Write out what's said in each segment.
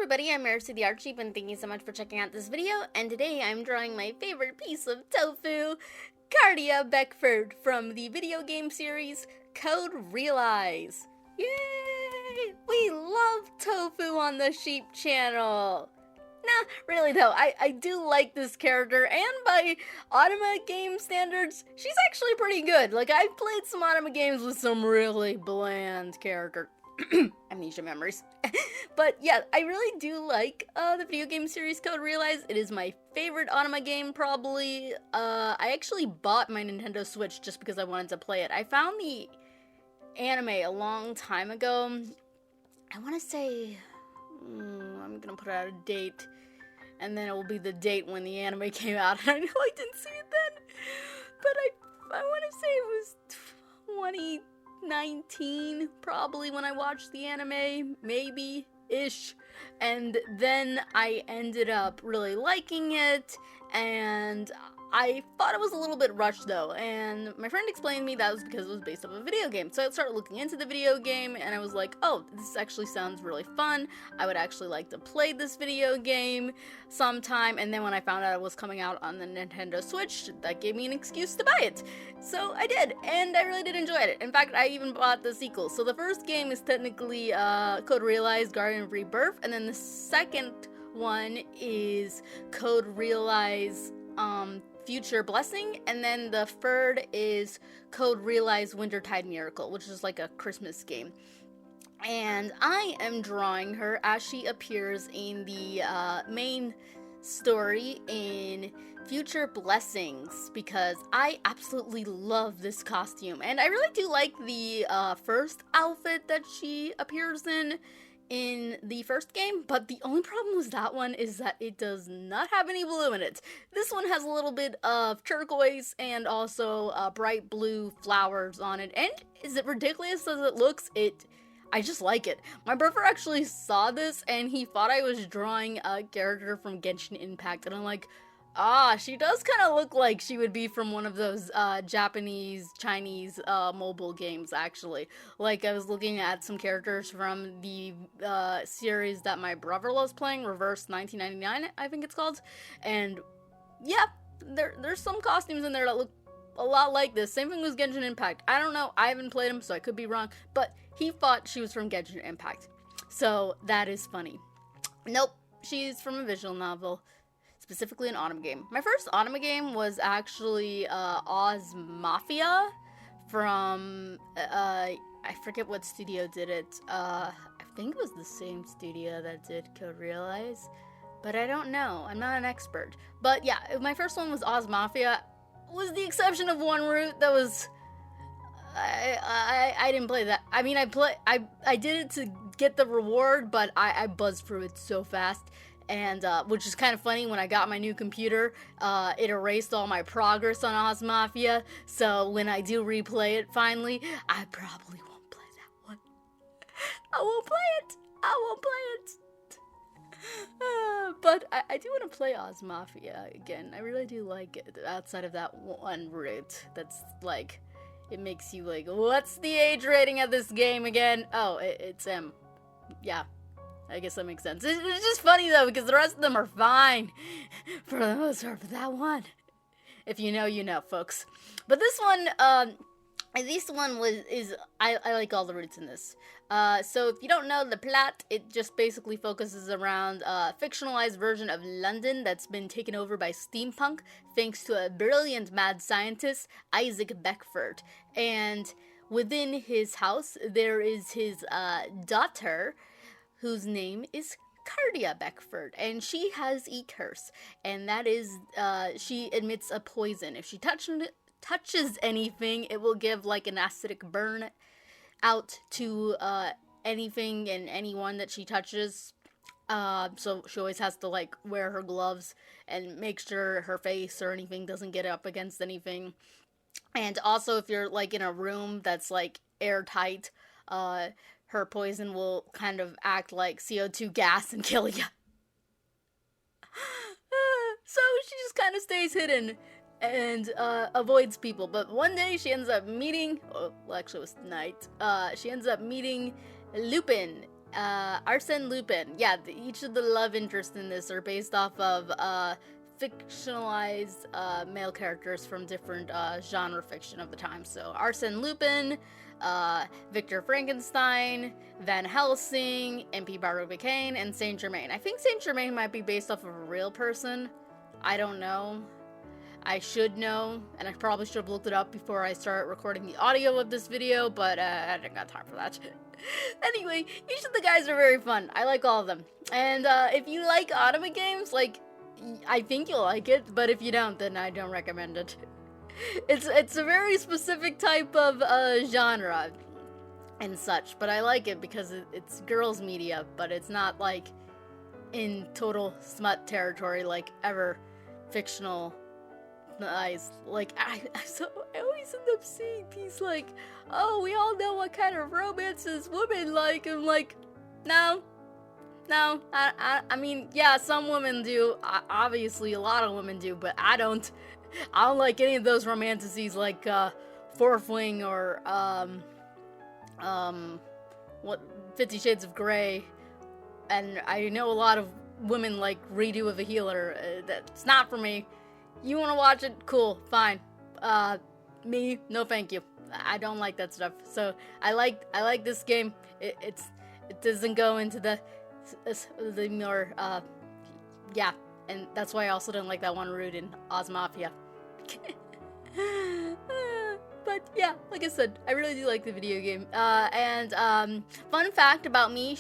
everybody, I'm Merisu the Art Sheep, and thank you so much for checking out this video. And today I'm drawing my favorite piece of tofu, Cardia Beckford, from the video game series Code Realize. Yay! We love tofu on the Sheep channel. Nah, really though, I do like this character, and by Automa game standards, she's actually pretty good. Like, I've played some Automa games with some really bland character. Amnesia memories. But yeah, I really do like the video game series Code Realize. It is my favorite Automa game, probably. I actually bought my Nintendo Switch just because I wanted to play it. I found the anime a long time ago. I want to say... I'm gonna put out a date, and then it will be the date when the anime came out. And I know I didn't see it then, but I want to say it was 2019, probably, when I watched the anime, maybe-ish. And then I ended up really liking it, and I thought it was a little bit rushed though, and my friend explained to me that was because it was based off a video game. So I started looking into the video game, and I was like, oh, this actually sounds really fun. I would actually like to play this video game sometime. And then when I found out it was coming out on the Nintendo Switch, that gave me an excuse to buy it. So I did, and I really did enjoy it. In fact, I even bought the sequel. So the first game is technically Code Realize Guardian of Rebirth, and then the second one is Code Realize Future Blessing, and then the third is Code Realize Wintertide Miracle, which is like a Christmas game. And I am drawing her as she appears in the main story in Future Blessings, because I absolutely love this costume, and I really do like the first outfit that she appears in the first game, but the only problem with that one is that it does not have any blue in it. This one has a little bit of turquoise and also bright blue flowers on it, and is it ridiculous as it looks? I just like it. My brother actually saw this, and he thought I was drawing a character from Genshin Impact, and I'm like, she does kind of look like she would be from one of those Japanese, Chinese mobile games, actually. Like, I was looking at some characters from the series that my brother loves playing, Reverse 1999, I think it's called. And, yeah, there's some costumes in there that look a lot like this. Same thing with Genshin Impact. I don't know, I haven't played him, so I could be wrong, but he thought she was from Genshin Impact. So, that is funny. Nope, she's from a visual novel. Specifically an Automa game. My first Automa game was actually Oz Mafia from, I forget what studio did it. I think it was the same studio that did Code Realize, but I don't know. I'm not an expert. But yeah, my first one was Oz Mafia, with the exception of one route that was... I didn't play that. I mean, I did it to get the reward, but I buzzed through it so fast. And, which is kind of funny, when I got my new computer, it erased all my progress on Oz Mafia, so when I do replay it finally, I probably won't play that one. I won't play it! But I do want to play Oz Mafia again. I really do like it, outside of that one route that's, like, it makes you, like, what's the age rating of this game again? Oh, it's M. Yeah. I guess that makes sense. It's just funny, though, because the rest of them are fine. For the most part, but that one. If you know, you know, folks. But this one, I like all the roots in this. So if you don't know the plot, it just basically focuses around a fictionalized version of London that's been taken over by steampunk, thanks to a brilliant mad scientist, Isaac Beckford. And within his house, there is his daughter, whose name is Cardia Beckford, and she has a curse, and that is, she emits a poison. If she touches anything, it will give, like, an acidic burn out to, anything and anyone that she touches. So she always has to, like, wear her gloves and make sure her face or anything doesn't get up against anything. And also, if you're, like, in a room that's, like, airtight, her poison will kind of act like CO2 gas and kill you. So she just kind of stays hidden and avoids people. But one day she ends up meeting, actually it was night, she ends up meeting Lupin, Arsène Lupin. Yeah, each of the love interests in this are based off of fictionalized male characters from different genre fiction of the time. So Arsène Lupin, Victor Frankenstein, Van Helsing, MP Barbicane, and Saint Germain. I think Saint Germain might be based off of a real person. I don't know. I should know, and I probably should have looked it up before I start recording the audio of this video, but I didn't got time for that. Anyway, each of the guys are very fun. I like all of them. And if you like anime games, like, I think you'll like it, but if you don't, then I don't recommend it. It's a very specific type of genre and such, but I like it because it's girls media, but it's not like in total smut territory like ever fictional. Nice. Like, I always end up seeing these, like, oh, we all know what kind of romances women like. I'm like, no. I mean, yeah, some women do. Obviously, a lot of women do, but I don't. I don't like any of those romanticities, like, Fourth Wing or, what, 50 Shades of Grey. And I know a lot of women like Redo of a Healer. That's not for me. You want to watch it? Cool, fine. Me, no thank you. I don't like that stuff. So I like this game. It doesn't go into the more yeah, and that's why I also don't like that one route in Oz Mafia. But yeah, like I said, I really do like the video game. And fun fact about me.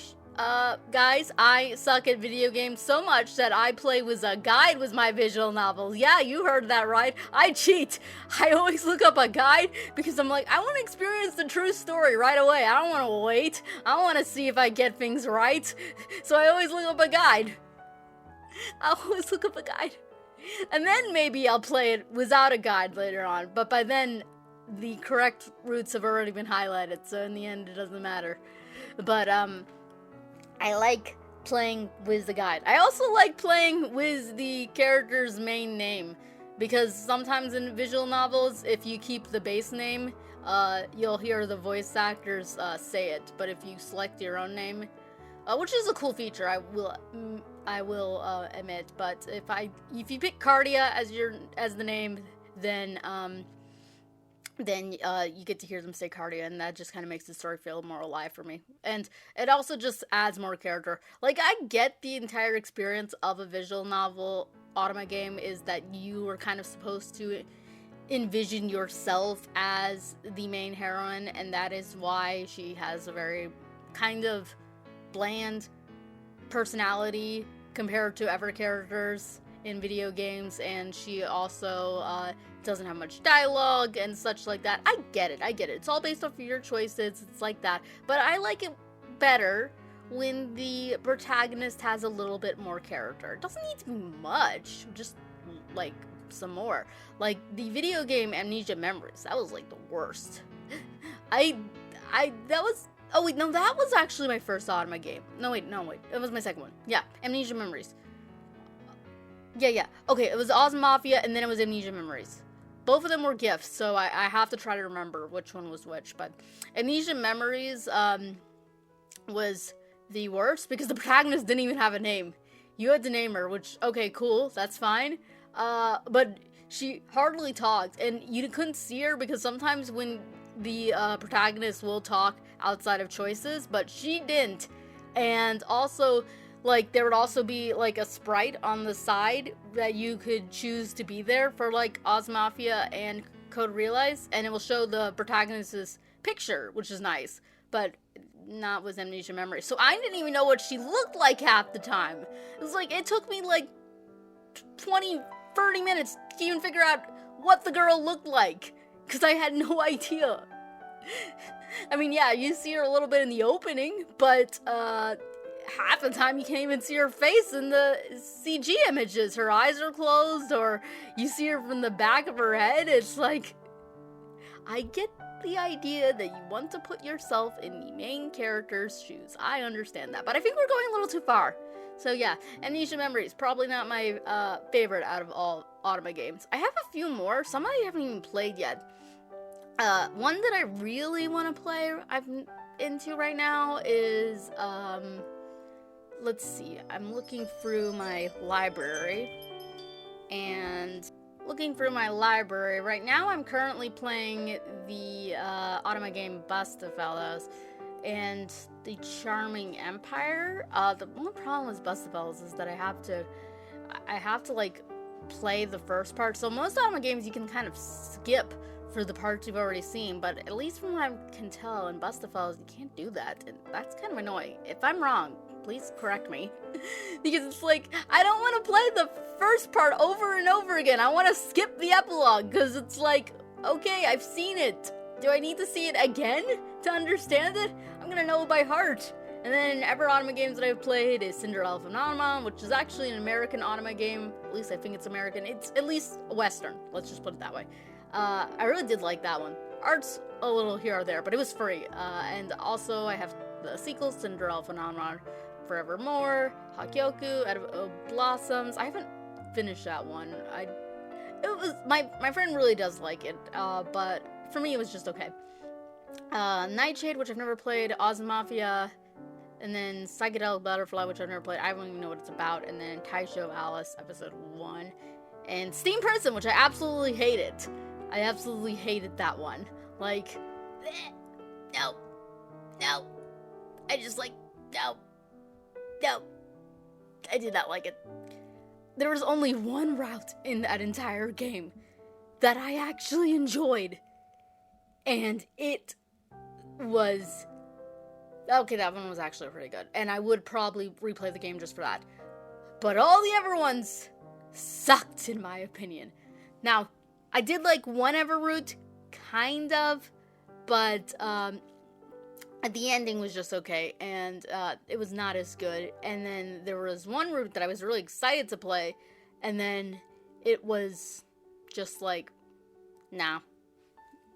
Guys, I suck at video games so much that I play with a guide with my visual novels. Yeah, you heard that right. I cheat. I always look up a guide because I'm like, I want to experience the true story right away. I don't want to wait. I want to see if I get things right. So I always look up a guide. And then maybe I'll play it without a guide later on. But by then, the correct routes have already been highlighted. So in the end, it doesn't matter. But, I like playing with the guide. I also like playing with the character's main name, because sometimes in visual novels, if you keep the base name, you'll hear the voice actors say it. But if you select your own name, which is a cool feature, I will admit. But if you pick Cardia as the name, then you get to hear them say Cardia, and that just kind of makes the story feel more alive for me. And it also just adds more character. Like, I get the entire experience of a visual novel automata game is that you are kind of supposed to envision yourself as the main heroine, and that is why she has a very kind of bland personality compared to other characters in video games, and she also doesn't have much dialogue and such like that. I get it. It's all based off of your choices. It's like that. But I like it better when the protagonist has a little bit more character. It doesn't need to be much, just like some more. Like the video game Amnesia Memories, that was like the worst. Oh wait, no, that was actually my first Automata game. No wait, it was my second one. Yeah, Amnesia Memories. Yeah. Okay, it was Oz Mafia, and then it was Amnesia Memories. Both of them were gifts, so I have to try to remember which one was which. But Amnesia Memories was the worst because the protagonist didn't even have a name. You had to name her, which, okay, cool, that's fine. But she hardly talked, and you couldn't see her because sometimes when the protagonist will talk outside of choices, but she didn't. And also, like, there would also be, like, a sprite on the side that you could choose to be there for, like, Oz Mafia and Code Realize, and it will show the protagonist's picture, which is nice, but not with Amnesia Memory. So I didn't even know what she looked like half the time. It was like, it took me, like, 20, 30 minutes to even figure out what the girl looked like, because I had no idea. I mean, yeah, you see her a little bit in the opening, but, half the time you can't even see her face in the CG images. Her eyes are closed, or you see her from the back of her head. It's like, I get the idea that you want to put yourself in the main character's shoes. I understand that, but I think we're going a little too far. So yeah, Amnesia Memories, probably not my favorite out of all Automata games. I have a few more. Some I haven't even played yet. One that I really want to play, I've into right now is, let's see, I'm looking through my library, and right now I'm currently playing the automata game Bustafellows and the Charming Empire. The only problem with Bustafellows is that I have to like play the first part. So most automata games you can kind of skip for the parts you've already seen, but at least from what I can tell in Bustafellows you can't do that, and that's kind of annoying. If I'm wrong, please correct me. Because it's like, I don't want to play the first part over and over again. I want to skip the epilogue, because it's like, okay, I've seen it. Do I need to see it again to understand it? I'm gonna know it by heart. And then ever automata games that I've played is Cinderella Phenomenon, which is actually an American automata game. At least I think it's American. It's at least Western. Let's just put it that way. I really did like that one. Art's a little here or there, but it was free. And also I have the sequels, Cinderella Phenomenon, Forevermore, Hakyoku, Out of Blossoms. I haven't finished that one. It was my friend really does like it, but for me it was just okay. Nightshade, which I've never played, Oz Mafia, and then Psychedelic Butterfly, which I've never played. I don't even know what it's about. And then Taisho Alice, episode 1, and Steam Prison, which I absolutely hated. I absolutely hated that one. Like, no, I just like, no, I did not like it. There was only one route in that entire game that I actually enjoyed, and it was, okay, that one was actually pretty good, and I would probably replay the game just for that. But all the other ones sucked, in my opinion. Now, I did like one ever route, kind of, but the ending was just okay, and it was not as good. And then there was one route that I was really excited to play, and then it was just like, nah.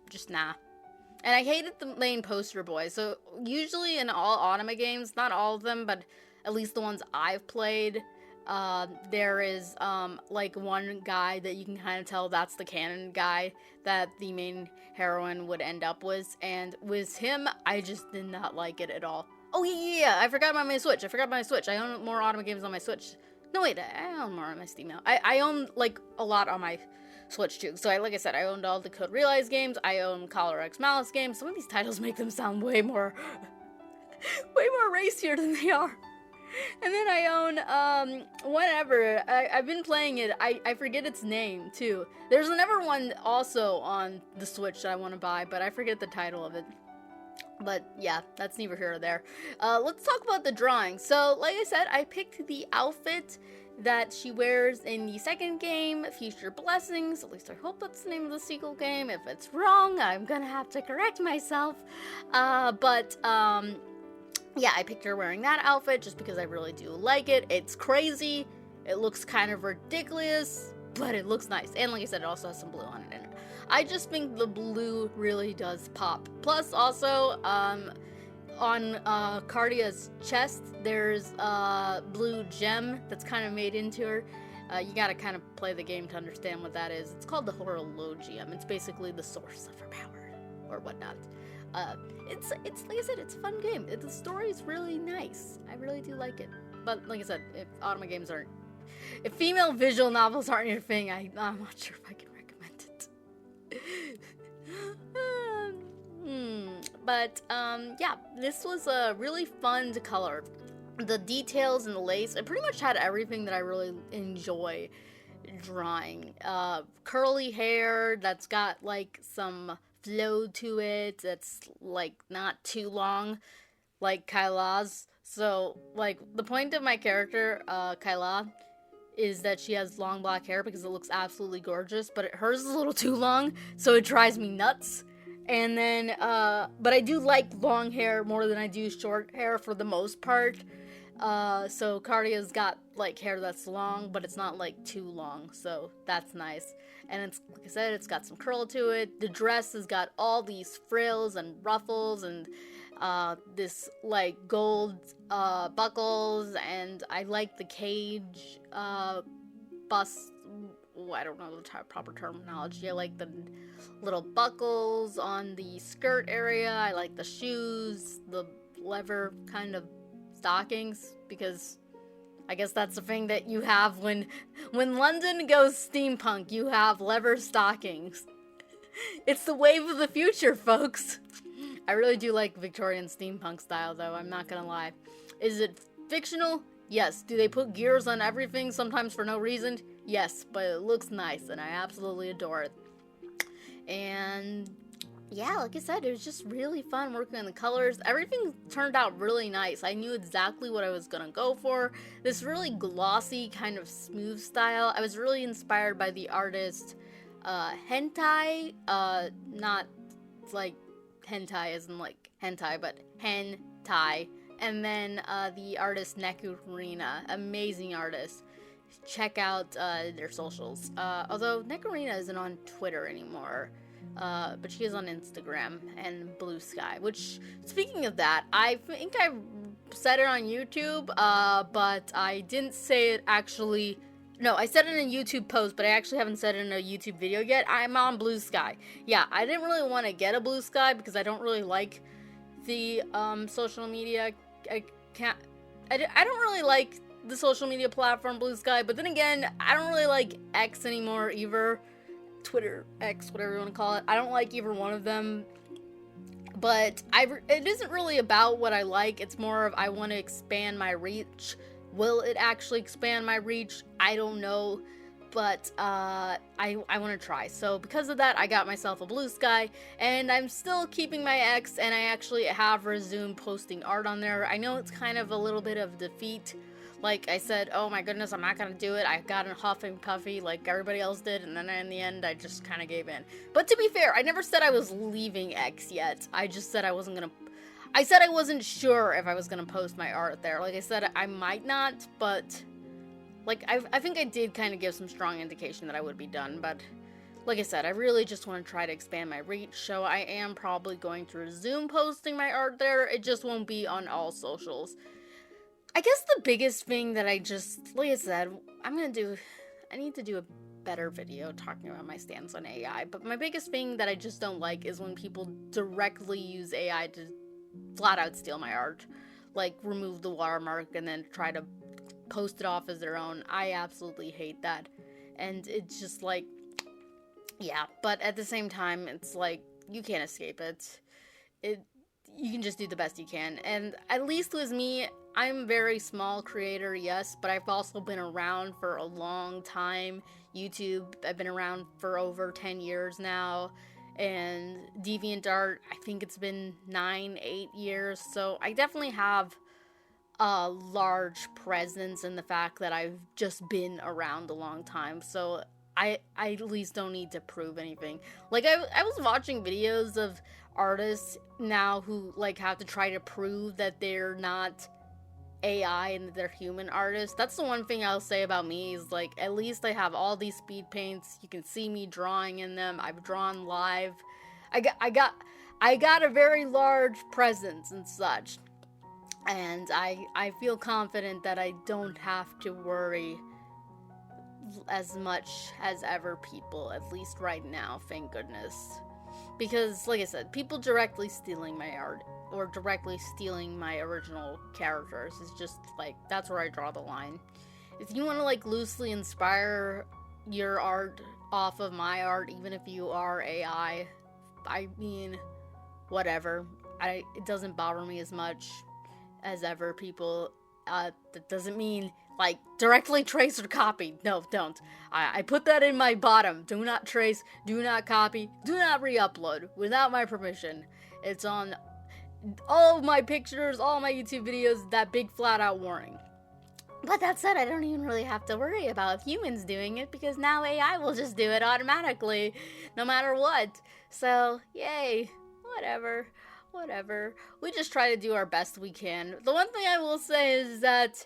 Just nah. And I hated the main poster boy. So usually in all automata games, not all of them, but at least the ones I've played, there is like one guy that you can kind of tell that's the canon guy that the main heroine would end up with, and with him I just did not like it at all. Oh yeah, I forgot about my Switch. I own more automata games on my Switch. No wait, I own more on my Steam now. I own like a lot on my Switch too. So like I said, I owned all the Code Realize games. I own Collar X Malice games. Some of these titles make them sound way more racier than they are. And then I own, whatever, I've been playing it, I forget its name, too. There's another one also on the Switch that I want to buy, but I forget the title of it. But, yeah, that's neither here or there. Let's talk about the drawing. So, like I said, I picked the outfit that she wears in the second game, Future Blessings. At least I hope that's the name of the sequel game. If it's wrong, I'm gonna have to correct myself. Yeah, I picked her wearing that outfit just because I really do like it. It's crazy, it looks kind of ridiculous, but it looks nice. And like I said, it also has some blue on it in it. I just think the blue really does pop. Plus, also, on Cardia's chest, there's a blue gem that's kind of made into her. You gotta kind of play the game to understand what that is. It's called the Horologium. It's basically the source of her power, or whatnot. It's like I said, it's a fun game. The story is really nice. I really do like it. But like I said, if female visual novels aren't your thing, I'm not sure if I can recommend it. Yeah, this was really fun to color. The details and the lace, it pretty much had everything that I really enjoy drawing. Curly hair that's got like some flow to it, that's like not too long like Kaila's. So like the point of my character, Kaila, is that she has long black hair because it looks absolutely gorgeous, but hers is a little too long, so it drives me nuts. And then but I do like long hair more than I do short hair for the most part. So Cardia's got like hair that's long, but it's not like too long, so that's nice. And it's, like I said, it's got some curl to it. The dress has got all these frills and ruffles and this like gold buckles, and I like the cage bust I don't know the proper terminology. I like the little buckles on the skirt area. I like the shoes, the leather kind of stockings, because I guess that's the thing that you have when London goes steampunk. You have leather stockings. It's the wave of the future, folks. I really do like Victorian steampunk style, though. I'm not gonna lie. Is it fictional? Yes. Do they put gears on everything, sometimes for no reason? Yes, but it looks nice, and I absolutely adore it. And yeah, like I said, it was just really fun working on the colors. Everything turned out really nice. I knew exactly what I was gonna go for. This really glossy, kind of smooth style. I was really inspired by the artist Hentai, not like hentai as in like hentai, but hentai. And then the artist Nekurina, amazing artist. Check out their socials. Although Nekurina isn't on Twitter anymore, but she is on Instagram and Blue Sky. Which, speaking of that, I think I said it on YouTube, but I didn't say it actually. No, I said it in a YouTube post, but I actually haven't said it in a YouTube video yet. I'm on Blue Sky. Yeah, I didn't really want to get a Blue Sky because I don't really like the social media. I don't really like the social media platform Blue Sky, but then again, I don't really like X anymore either. Twitter, X, whatever you want to call it. I don't like either one of them. But it isn't really about what I like. It's more of I want to expand my reach. Will it actually expand my reach? I don't know, but I want to try. So because of that, I got myself a Blue Sky, and I'm still keeping my X, and I actually have resumed posting art on there. I know it's kind of a little bit of defeat. Like I said, oh my goodness, I'm not going to do it. I got in huff and puffy like everybody else did, and then in the end, I just kind of gave in. But to be fair, I never said I was leaving X yet. I just said I wasn't going to. I said I wasn't sure if I was going to post my art there. Like I said, I might not, but like I think I did kind of give some strong indication that I would be done. But like I said, I really just want to try to expand my reach, so I am probably going to resume posting my art there. It just won't be on all socials. I guess the biggest thing that I just, like I said, I need to do a better video talking about my stance on AI, but my biggest thing that I just don't like is when people directly use AI to flat out steal my art, like remove the watermark and then try to post it off as their own. I absolutely hate that, and it's just like, yeah, but at the same time, it's like, you can't escape it. You can just do the best you can, and at least with me, I'm a very small creator, yes, but I've also been around for a long time. YouTube, I've been around for over 10 years now, and DeviantArt, I think it's been 8 years, so I definitely have a large presence in the fact that I've just been around a long time, so I at least don't need to prove anything. Like, I was watching videos of artists now who, like, have to try to prove that they're not AI and they're human artists. That's the one thing I'll say about me is, like, at least I have all these speed paints. You can see me drawing in them. I've drawn live. I got a very large presence and such, and I feel confident that I don't have to worry as much as ever people, at least right now, thank goodness. Because, like I said, people directly stealing my art or directly stealing my original characters is just, like, that's where I draw the line. If you want to, like, loosely inspire your art off of my art, even if you are AI, I mean, whatever. It doesn't bother me as much as ever people. That doesn't mean, like, directly trace or copy. No, don't. I put that in my bottom. Do not trace, do not copy, do not re-upload without my permission. It's on all of my pictures, all my YouTube videos, that big flat out warning. But that said, I don't even really have to worry about humans doing it, because now AI will just do it automatically, no matter what. So, yay. Whatever. We just try to do our best we can. The one thing I will say is that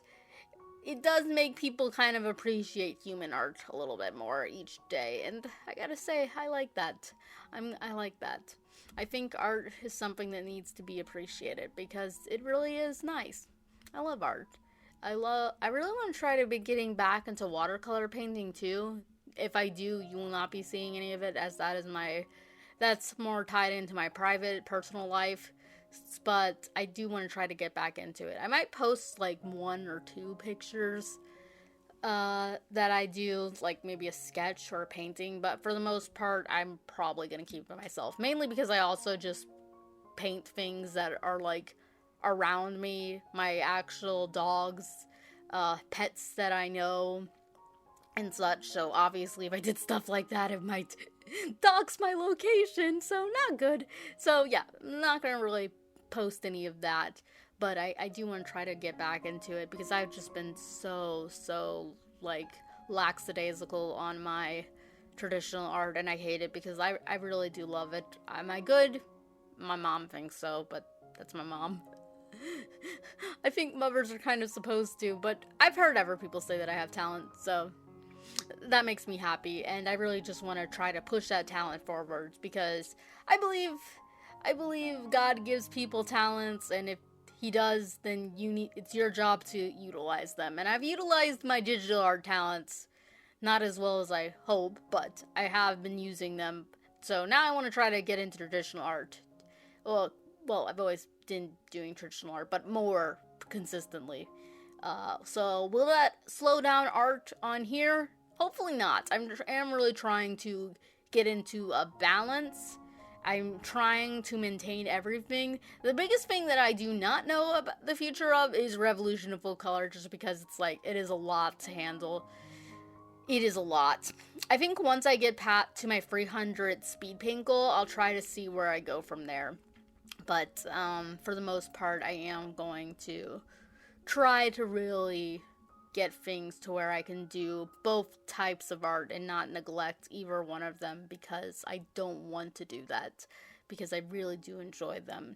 it does make people kind of appreciate human art a little bit more each day, and I gotta say, I like that. I like that. I think art is something that needs to be appreciated, because it really is nice. I love art. I really want to try to be getting back into watercolor painting too. if I do, you will not be seeing any of it, as that's more tied into my private, personal life. But I do want to try to get back into it. I might post like 1 or 2 pictures that I do, like maybe a sketch or a painting, but for the most part, I'm probably gonna keep it myself. Mainly because I also just paint things that are like around me, my actual dogs, pets that I know, and such. So obviously, if I did stuff like that, it might dox my location, so not good. So yeah, I'm not gonna really post any of that, but I do want to try to get back into it because I've just been so like lackadaisical on my traditional art, and I hate it because I really do love it. Am I good? My mom thinks so, but that's my mom. I think mothers are kind of supposed to, but I've heard other people say that I have talent, so that makes me happy, and I really just want to try to push that talent forward because I believe God gives people talents, and if he does, then it's your job to utilize them. And I've utilized my digital art talents, not as well as I hope, but I have been using them. So now I want to try to get into traditional art. Well, I've always been doing traditional art, but more consistently. So will that slow down art on here? Hopefully not. I am really trying to get into a balance. I'm trying to maintain everything. The biggest thing that I do not know about the future of is Revolution of Full Color, just because it's like, it is a lot to handle. It is a lot. I think once I get to my 300 Speedpaint goal, I'll try to see where I go from there. But for the most part, I am going to try to really get things to where I can do both types of art and not neglect either one of them, because I don't want to do that, because I really do enjoy them.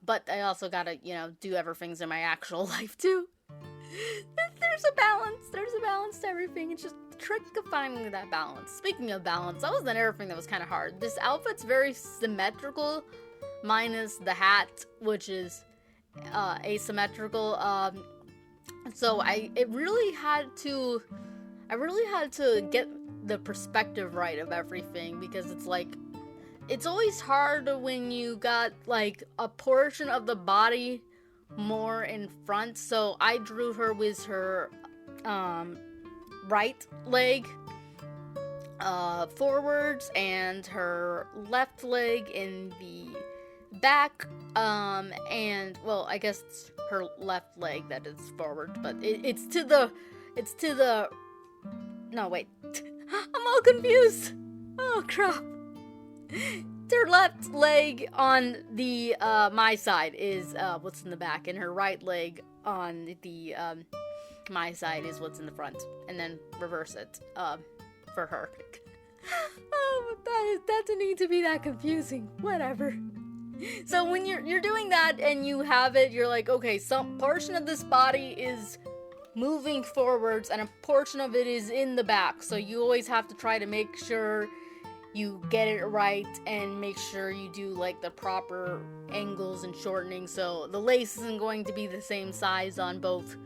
But I also gotta, do other things in my actual life too. There's a balance to everything. It's just the trick of finding that balance. Speaking of balance, that was another thing that was kind of hard. This outfit's very symmetrical, minus the hat, which is asymmetrical. So I really had to get the perspective right of everything, because it's like, it's always hard when you got like a portion of the body more in front. So I drew her with her right leg forwards and her left leg in the back, and well, I guess it's her left leg that is forward, but it's to the no, wait. I'm all confused. Oh crap. Her left leg on the my side is what's in the back, and her right leg on the my side is what's in the front, and then reverse it for her. Oh, that doesn't need to be that confusing. Whatever. So when you're doing that and you have it, you're like, okay, some portion of this body is moving forwards and a portion of it is in the back. So you always have to try to make sure you get it right and make sure you do like the proper angles and shortening, so the lace isn't going to be the same size on both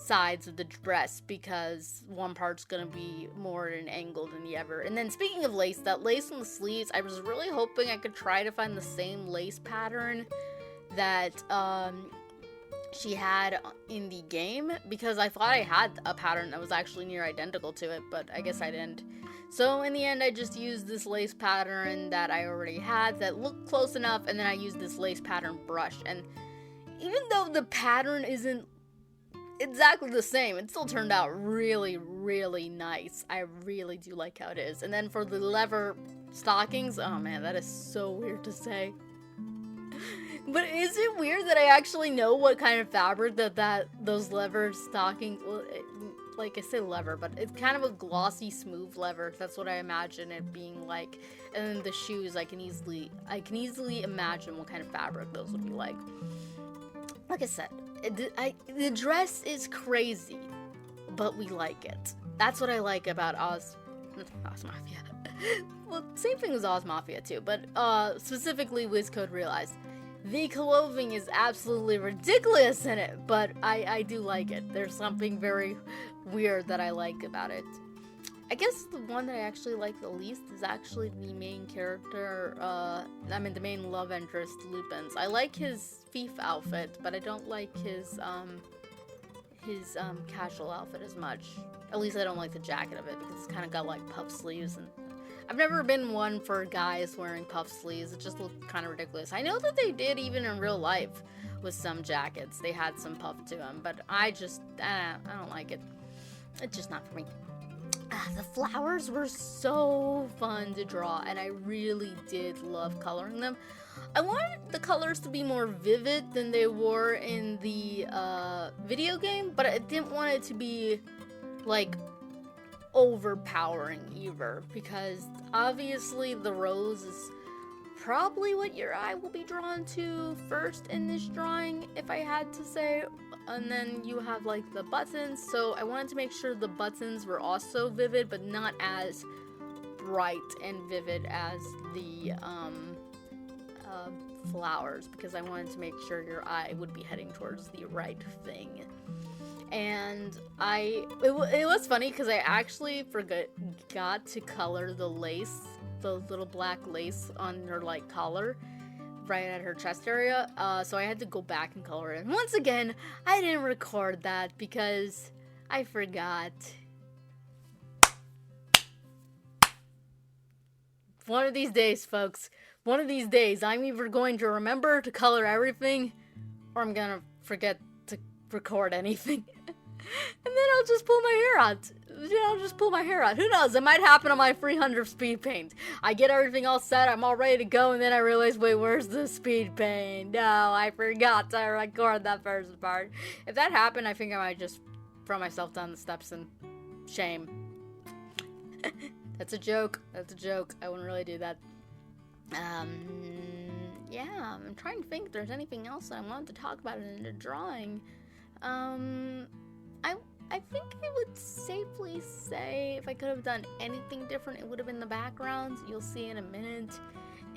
sides of the dress, because one part's gonna be more at an angle than the other. And then speaking of lace, that lace on the sleeves, I was really hoping I could try to find the same lace pattern that she had in the game, because I thought I had a pattern that was actually near identical to it, but I guess I didn't. So in the end, I just used this lace pattern that I already had that looked close enough, and then I used this lace pattern brush. And even though the pattern isn't exactly the same, it still turned out really, really nice. I really do like how it is. And then for the leather stockings, oh man, that is so weird to say. But is it weird that I actually know what kind of fabric those leather stockings, well, like I say leather, but it's kind of a glossy, smooth leather. That's what I imagine it being like. And then the shoes, I can easily imagine what kind of fabric those would be like. Like I said, the dress is crazy, but we like it. That's what I like about Oz Mafia. Well, same thing as Oz Mafia too, but specifically Wiz Code Realized. The clothing is absolutely ridiculous in it, but I do like it. There's something very weird that I like about it. I guess the one that I actually like the least is actually the main character, the main love interest, Lupin's. I like his thief outfit, but I don't like his casual outfit as much. At least I don't like the jacket of it, because it's kind of got, like, puff sleeves, and I've never been one for guys wearing puff sleeves. It just looked kind of ridiculous. I know that they did even in real life with some jackets. They had some puff to them, but I don't like it. It's just not for me. The flowers were so fun to draw, and I really did love coloring them. I wanted the colors to be more vivid than they were in the video game, but I didn't want it to be, like, overpowering either, because obviously the rose is probably what your eye will be drawn to first in this drawing, if I had to say. And then you have, like, the buttons, so I wanted to make sure the buttons were also vivid, but not as bright and vivid as the flowers, because I wanted to make sure your eye would be heading towards the right thing. And it was funny, because I actually forgot to color the lace, the little black lace on her, like, collar, right at her chest area, so I had to go back and color it. And once again, I didn't record that because I forgot. One of these days, folks, one of these days, I'm either going to remember to color everything, or I'm gonna forget to record anything. And then I'll just pull my hair out. I'll just pull my hair out. Who knows? It might happen on my 300 speed paint. I get everything all set, I'm all ready to go, and then I realize, wait, where's the speed paint? No, I forgot to record that first part. If that happened, I think I might just throw myself down the steps in shame. That's a joke. That's a joke. I wouldn't really do that. Yeah, I'm trying to think if there's anything else that I wanted to talk about in the drawing. I think I would safely say if I could have done anything different, it would have been the background. You'll see in a minute.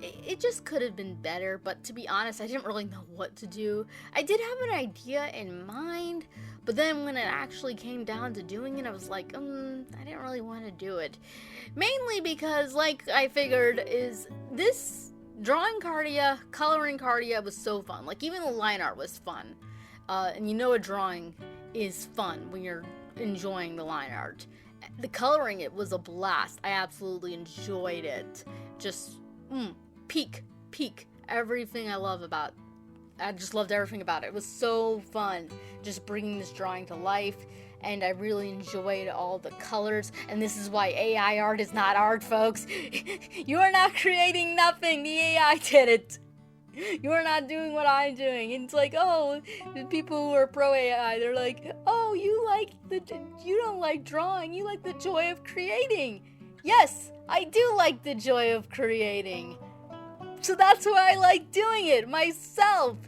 It just could have been better, but to be honest, I didn't really know what to do. I did have an idea in mind, but then when it actually came down to doing it, I was like, I didn't really want to do it. Mainly because, like I figured, is this drawing Cardia, coloring Cardia was so fun. Like, even the line art was fun. And you know a drawing is fun when you're enjoying the line art. The coloring it was a blast. I absolutely enjoyed it. Just, peak, everything I love about. I just loved everything about it. It was so fun just bringing this drawing to life, and I really enjoyed all the colors, and this is why AI art is not art, folks. You are not creating nothing. The AI did it. You are not doing what I'm doing. And it's like, oh, the people who are pro AI, they're like, oh, you don't like drawing, you like the joy of creating. Yes, I do like the joy of creating. So that's why I like doing it myself,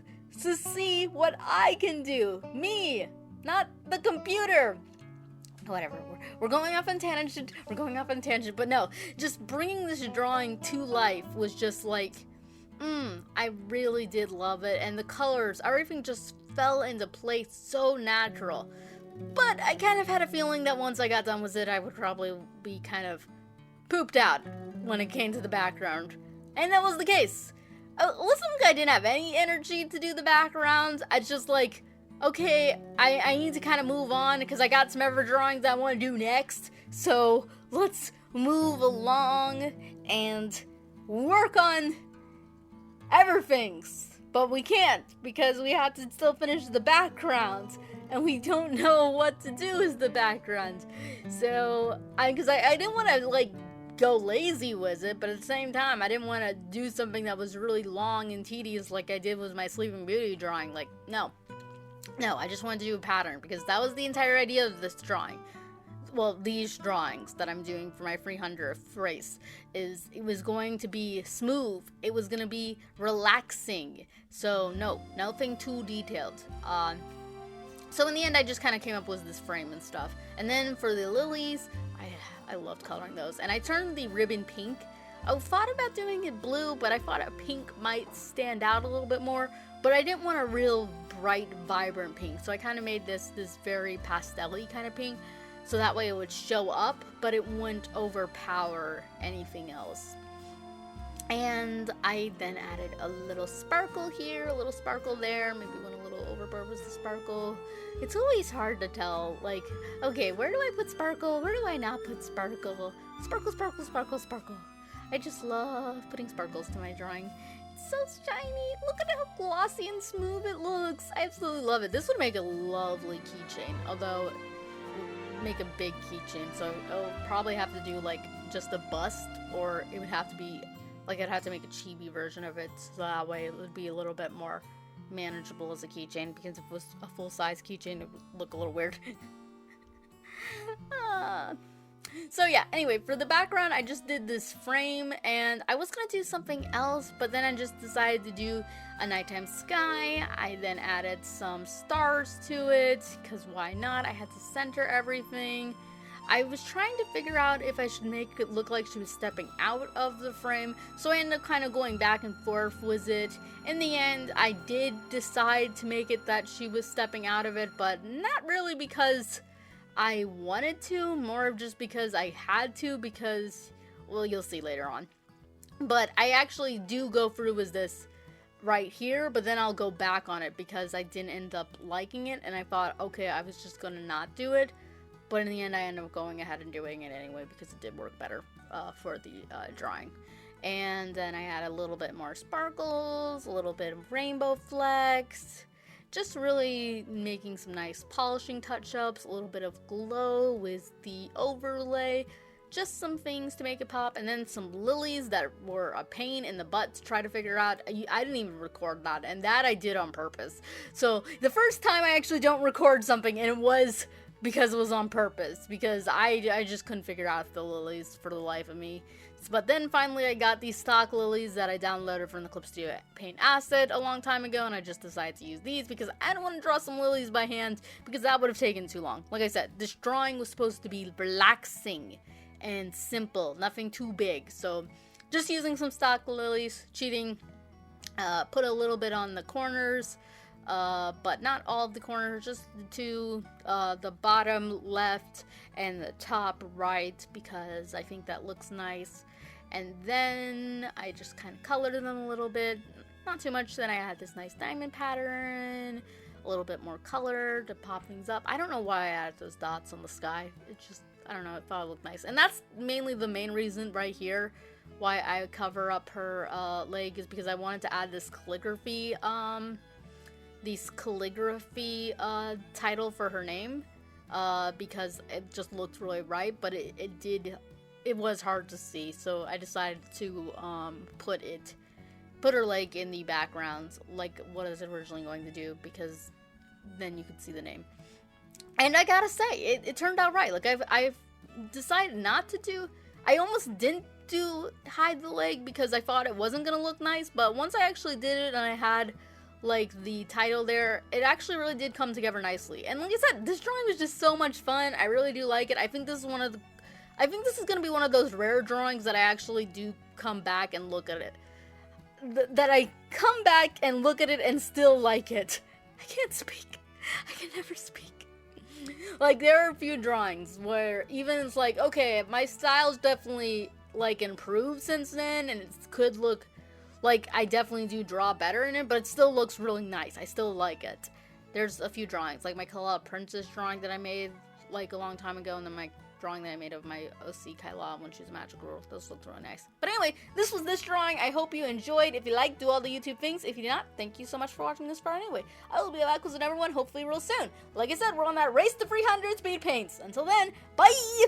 to see what I can do. Me, not the computer. Whatever, we're going off on tangent, but no, just bringing this drawing to life was just like, I really did love it, and the colors, everything just fell into place so natural. But I kind of had a feeling that once I got done with it, I would probably be kind of pooped out when it came to the background. And that was the case. Listen, I didn't have any energy to do the background. I just like, okay, I need to kind of move on because I got some other drawings I want to do next. So let's move along and work on everything's. But we can't because we have to still finish the background. And we don't know what to do as the background. So, I didn't want to, like, go lazy with it, but at the same time, I didn't want to do something that was really long and tedious like I did with my Sleeping Beauty drawing. Like, no, I just wanted to do a pattern, because that was the entire idea of this drawing. Well, these drawings that I'm doing for my 300th race, is it was going to be smooth, it was going to be relaxing, so no, nothing too detailed. So in the end, I just kind of came up with this frame and stuff. And then for the lilies, I loved coloring those. And I turned the ribbon pink. I thought about doing it blue, but I thought a pink might stand out a little bit more. But I didn't want a real bright, vibrant pink. So I kind of made this very pastel-y kind of pink. so that way it would show up, but it wouldn't overpower anything else. And I then added a little sparkle here, a little sparkle there, maybe went a little overboard with the sparkle. It's always hard to tell, like, okay, where do I put sparkle? Where do I not put sparkle? Sparkle, sparkle, sparkle, sparkle. I just love putting sparkles to my drawing. It's so shiny. Look at how glossy and smooth it looks. I absolutely love it. This would make a lovely keychain, although it would make a big keychain, so I'll probably have to do like just a bust, or it would have to be like I'd have to make a chibi version of it, so that way it would be a little bit more manageable as a keychain, because if it was a full-size keychain, it would look a little weird. So yeah, anyway, for the background, I just did this frame, and I was gonna do something else, but then I just decided to do a nighttime sky. I then added some stars to it, because why not? I had to center everything. I was trying to figure out if I should make it look like she was stepping out of the frame, so I ended up kind of going back and forth with it. In the end, I did decide to make it that she was stepping out of it, but not really because I wanted to, more of just because I had to, because, well, you'll see later on. But I actually do go through with this right here, but then I'll go back on it because I didn't end up liking it, and I thought, okay, I was just gonna not do it. But in the end, I ended up going ahead and doing it anyway because it did work better for the drawing. And then I added a little bit more sparkles, a little bit of rainbow flecks, just really making some nice polishing touch-ups, a little bit of glow with the overlay, just some things to make it pop, and then some lilies that were a pain in the butt to try to figure out. I didn't even record that, and that I did on purpose. So the first time I actually don't record something, and it was because it was on purpose, because I just couldn't figure out the lilies for the life of me. But then finally I got these stock lilies that I downloaded from the clipstudiopaint asset a long time ago, and I just decided to use these because I don't want to draw some lilies by hand, because that would have taken too long. Like I said, this drawing was supposed to be relaxing and simple, nothing too big, so just using some stock lilies, cheating, put a little bit on the corners, but not all of the corners, just the two, the bottom left and the top right, because I think that looks nice. And then I just kind of colored them a little bit, not too much. Then I had this nice diamond pattern, a little bit more color to pop things up. I don't know why I added those dots on the sky. It just, I don't know, it thought it looked nice. And that's mainly the main reason right here why I cover up her leg, is because I wanted to add this calligraphy title for her name, because it just looked really right, but it was hard to see, so I decided to put her leg in the background like what I was originally going to do, because then you could see the name. And I gotta say, it turned out right. Like I've decided not to do, I almost didn't do hide the leg because I thought it wasn't gonna look nice, but once I actually did it and I had like the title there, it actually really did come together nicely. And like I said, this drawing was just so much fun. I really do like it. I think this is gonna be one of those rare drawings that I actually do come back and look at it. That I come back and look at it and still like it. I can't speak. I can never speak. Like, there are a few drawings where even it's like, okay, my style's definitely like improved since then, and it could look like I definitely do draw better in it, but it still looks really nice. I still like it. There's a few drawings, like my Kaila Princess drawing that I made like a long time ago, and then my drawing that I made of my OC Kaila when she was a magical girl. Those looked really nice. But anyway, this was this drawing. I hope you enjoyed. If you liked, do all the YouTube things. If you did not, thank you so much for watching this far anyway. I will be back with another one hopefully real soon. Like I said, we're on that race to 300 speed paints. Until then, bye!